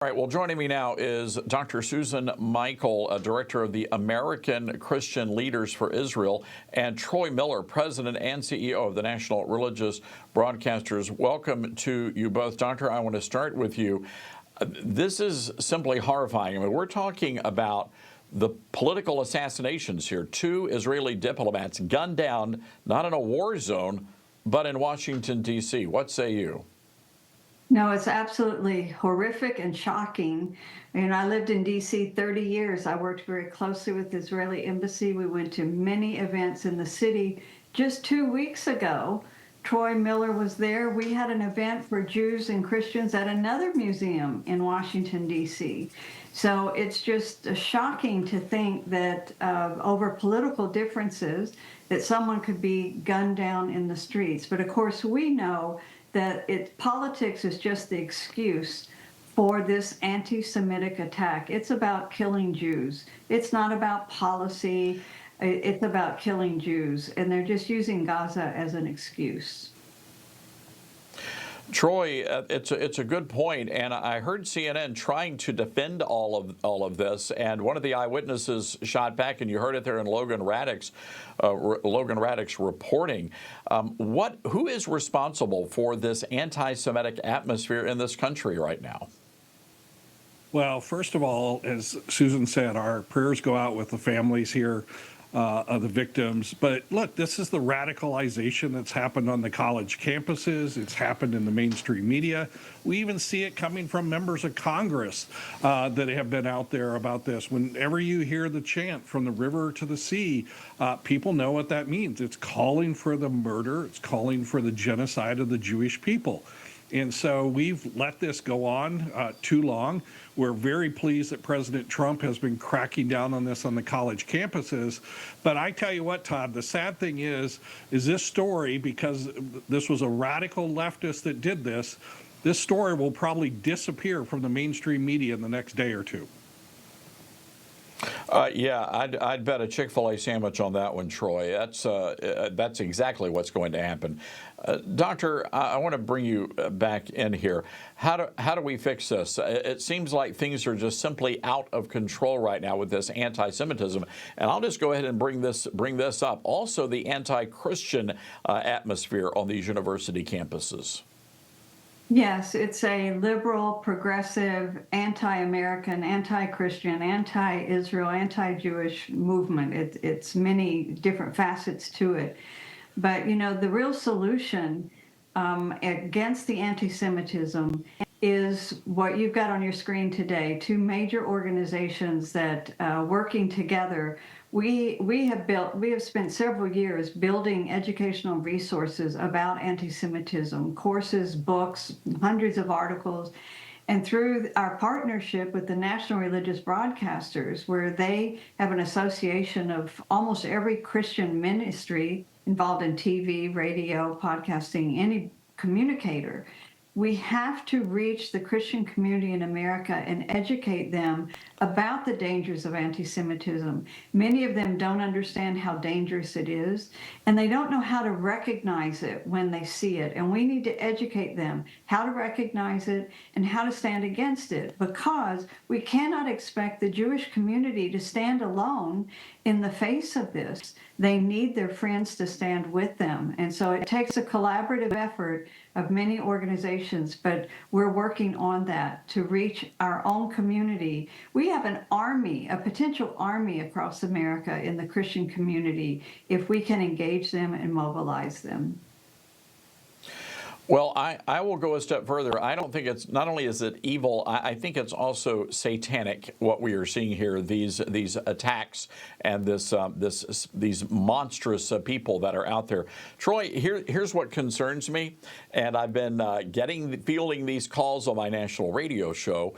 All right, well, joining me now is Dr. Susan Michael, Director of the American Christian Leaders for Israel, and Troy Miller, President and CEO of the National Religious Broadcasters. Welcome to you both. Doctor, I want to start with you. This is simply horrifying. I mean, we're talking about the political assassinations here. 2 Israeli diplomats gunned down, not in a war zone, but in Washington, D.C. What say you? No, it's absolutely horrific and shocking. And I lived in DC 30 years. I worked very closely with the Israeli embassy. We went to many events in the city. Just 2 weeks ago, Troy Miller was there. We had an event for Jews and Christians at another museum in Washington, D.C. So it's just shocking to think that over political differences, that someone could be gunned down in the streets. But of course, we know that politics is just the excuse for this anti-Semitic attack. It's about killing Jews. It's not about policy. It's about killing Jews. And they're just using Gaza as an excuse. Troy, it's a good point, and I heard CNN trying to defend all of this, and one of the eyewitnesses shot back, and you heard it there in Logan Raddick's reporting. Who is responsible for this anti-Semitic atmosphere in this country right now? Well, first of all, as Susan said, our prayers go out with the families here of the victims. But look, this is the radicalization that's happened on the college campuses. It's happened in the mainstream media. We even see it coming from members of Congress that have been out there about this. Whenever you hear the chant from the river to the sea, people know what that means. It's calling for the murder. It's calling for the genocide of the Jewish people. And so we've let this go on too long. We're very pleased that President Trump has been cracking down on this on the college campuses. But I tell you what, Todd, the sad thing is this story, because this was a radical leftist that did this story will probably disappear from the mainstream media in the next day or two. Yeah, I'd bet a Chick-fil-A sandwich on that one, Troy. That's exactly what's going to happen. Doctor, I want to bring you back in here. How do we fix this? It seems like things are just simply out of control right now with this anti-Semitism, and I'll just go ahead and bring this up. Also, the anti-Christian atmosphere on these university campuses. Yes, it's a liberal, progressive, anti-American, anti-Christian, anti-Israel, anti-Jewish movement. It's many different facets to it. But, you know, the real solution against the anti-Semitism is what you've got on your screen today, 2 major organizations that working together. We have spent several years building educational resources about anti-Semitism, courses, books, hundreds of articles. And through our partnership with the National Religious Broadcasters, where they have an association of almost every Christian ministry involved in TV, radio, podcasting, any communicator, we have to reach the Christian community in America and educate them about the dangers of anti-Semitism. Many of them don't understand how dangerous it is, and they don't know how to recognize it when they see it. And we need to educate them how to recognize it and how to stand against it, because we cannot expect the Jewish community to stand alone in the face of this. They need their friends to stand with them. And so it takes a collaborative effort of many organizations, but we're working on that to reach our own community. We have an army, a potential army across America in the Christian community if we can engage them and mobilize them. Well, I will go a step further. I don't think it's, not only is it evil, I think it's also satanic what we are seeing here, these attacks and these monstrous people that are out there. Troy, here's what concerns me, and I've been fielding these calls on my national radio show.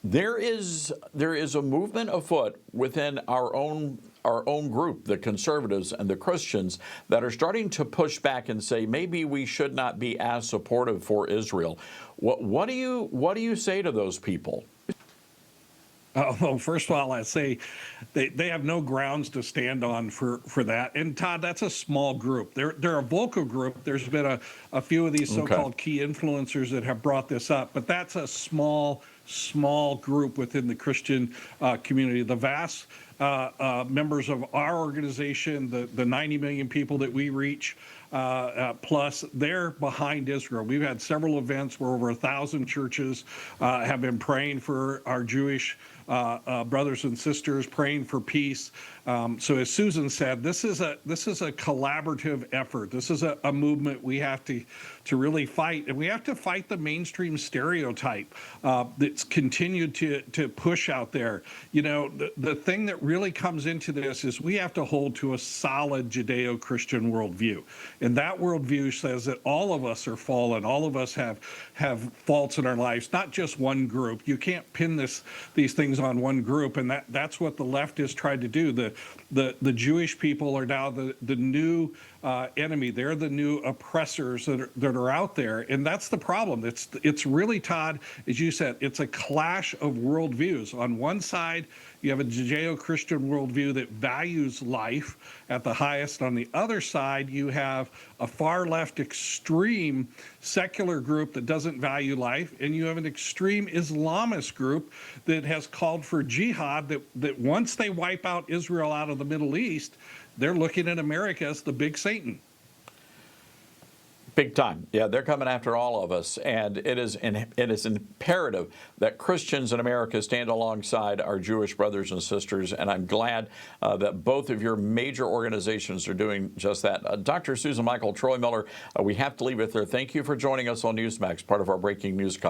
There is a movement afoot within our own group, the conservatives and the Christians, that are starting to push back and say maybe we should not be as supportive for Israel. What do you say to those people? Well, first of all, I say they have no grounds to stand on for that. And Todd, that's a small group. They're a vocal group. There's been a few of these so-called key influencers that have brought this up, but that's a small small group within the Christian community. The vast members of our organization, the 90 million people that we reach, plus they're behind Israel. We've had several events where over 1,000 churches have been praying for our Jewish brothers and sisters, praying for peace. So as Susan said, this is a collaborative effort. This is a movement we have to really fight, and we have to fight the mainstream stereotype that's continued to push out there. You know, the thing that really comes into this is we have to hold to a solid Judeo-Christian worldview, and that worldview says that all of us are fallen, all of us have faults in our lives, not just one group. You can't pin these things on one group, and that's what the left has tried to do. The Jewish people are now the new enemy. They're the new oppressors that are out there, and that's the problem. It's really, Todd, as you said, it's a clash of worldviews. On one side, you have a Judeo-Christian worldview that values life at the highest. On the other side, you have a far left extreme secular group that doesn't value life, and you have an extreme Islamist group that has called for jihad, that once they wipe out Israel out of the Middle East, they're looking at America as the big Satan. Big time. Yeah, they're coming after all of us, and it is imperative that Christians in America stand alongside our Jewish brothers and sisters, and I'm glad that both of your major organizations are doing just that. Dr. Susan Michael, Troy Miller, we have to leave it there. Thank you for joining us on Newsmax, part of our breaking news coverage.